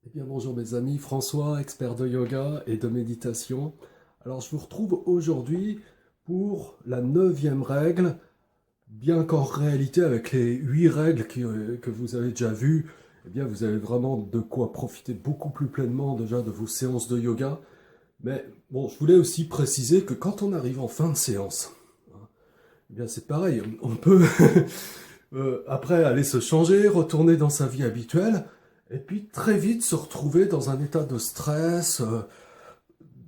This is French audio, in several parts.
Eh bien bonjour mes amis, François, expert de yoga et de méditation. Alors je vous retrouve aujourd'hui pour la 9e règle, bien qu'en réalité avec les 8 règles que vous avez déjà vues, eh bien vous avez vraiment de quoi profiter beaucoup plus pleinement déjà de vos séances de yoga. Mais bon, je voulais aussi préciser que quand on arrive en fin de séance, hein, eh bien c'est pareil, on peut après aller se changer, retourner dans sa vie habituelle, et puis très vite se retrouver dans un état de stress,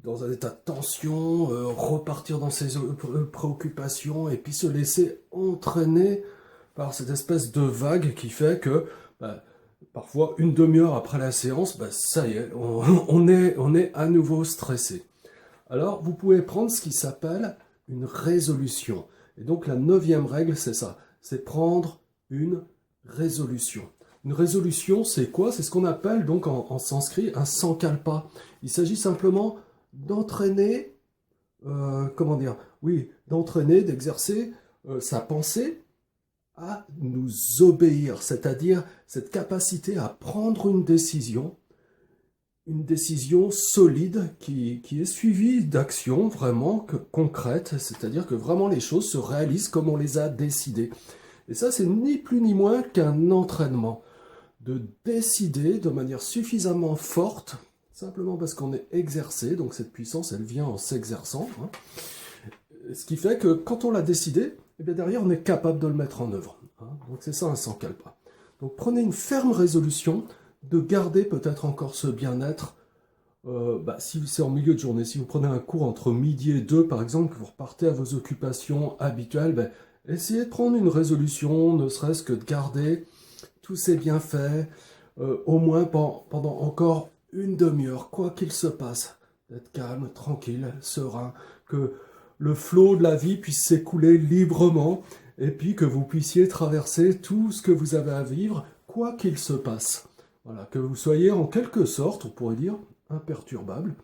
dans un état de tension, repartir dans ses préoccupations, et puis se laisser entraîner par cette espèce de vague qui fait que bah, parfois une demi-heure après la séance, bah, ça y est, on est à nouveau stressé. Alors vous pouvez prendre ce qui s'appelle une résolution. Et donc la 9e règle, c'est ça, c'est prendre une résolution. Une résolution, c'est quoi? C'est ce qu'on appelle donc en sanskrit un sankalpa. Il s'agit simplement d'entraîner, comment dire, oui, d'entraîner, d'exercer sa pensée à nous obéir, c'est-à-dire cette capacité à prendre une décision solide qui est suivie d'actions vraiment concrètes, c'est-à-dire que vraiment les choses se réalisent comme on les a décidées. Et ça, c'est ni plus ni moins qu'un entraînement de décider de manière suffisamment forte, simplement parce qu'on est exercé, donc cette puissance, elle vient en s'exerçant, hein. Ce qui fait que quand on l'a décidé, eh bien derrière, on est capable de le mettre en œuvre, hein. Donc c'est ça un sankalpa. Donc prenez une ferme résolution de garder peut-être encore ce bien-être. Si c'est en milieu de journée, si vous prenez un cours entre midi et 2 par exemple, que vous repartez à vos occupations habituelles, essayez de prendre une résolution, ne serait-ce que de garder tous ces bienfaits, au moins pendant encore une demi-heure, quoi qu'il se passe. D'être calme, tranquille, serein, que le flot de la vie puisse s'écouler librement, et puis que vous puissiez traverser tout ce que vous avez à vivre, quoi qu'il se passe. Voilà, que vous soyez en quelque sorte, on pourrait dire, imperturbable,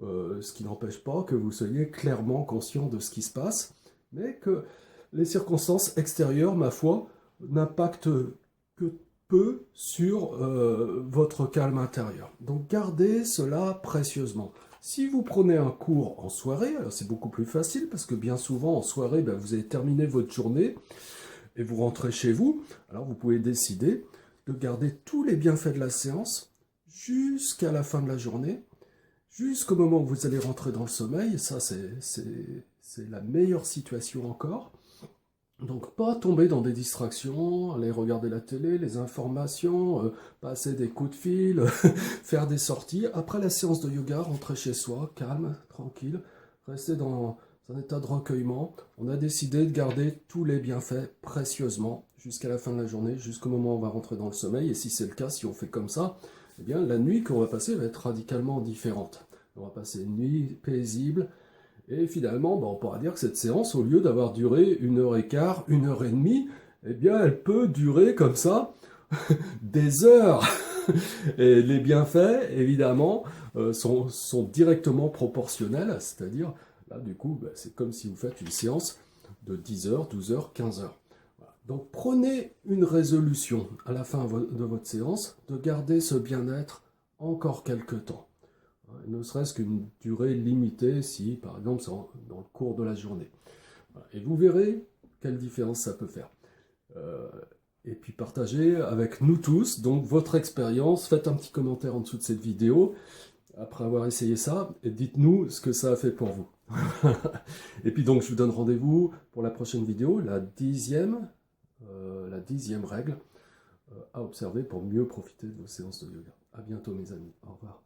ce qui n'empêche pas que vous soyez clairement conscient de ce qui se passe, mais que les circonstances extérieures, ma foi, n'impactent que peu sur votre calme intérieur. Donc gardez cela précieusement. Si vous prenez un cours en soirée, c'est beaucoup plus facile parce que bien souvent en soirée, vous avez terminé votre journée et vous rentrez chez vous. Alors vous pouvez décider de garder tous les bienfaits de la séance jusqu'à la fin de la journée, jusqu'au moment où vous allez rentrer dans le sommeil. Et ça, c'est la meilleure situation encore. Donc pas tomber dans des distractions, aller regarder la télé, les informations, passer des coups de fil, faire des sorties. Après la séance de yoga, rentrer chez soi, calme, tranquille, rester dans un état de recueillement. On a décidé de garder tous les bienfaits précieusement jusqu'à la fin de la journée, jusqu'au moment où on va rentrer dans le sommeil. Et si c'est le cas, si on fait comme ça, eh bien la nuit qu'on va passer va être radicalement différente. On va passer une nuit paisible, et finalement, on pourra dire que cette séance, au lieu d'avoir duré 1h15, 1h30, eh bien, elle peut durer comme ça des heures. Et les bienfaits, évidemment, sont directement proportionnels, c'est-à-dire, là, du coup, c'est comme si vous faites une séance de 10 heures, 12 heures, 15 heures. Voilà. Donc, prenez une résolution à la fin de votre séance de garder ce bien-être encore quelques temps, ne serait-ce qu'une durée limitée si, par exemple, c'est dans le cours de la journée. Voilà. Et vous verrez quelle différence ça peut faire. Euh, et puis partagez avec nous tous donc votre expérience. Faites un petit commentaire en dessous de cette vidéo après avoir essayé ça et dites-nous ce que ça a fait pour vous. Et puis donc je vous donne rendez-vous pour la prochaine vidéo, la dixième règle à observer pour mieux profiter de vos séances de yoga. À bientôt mes amis. Au revoir.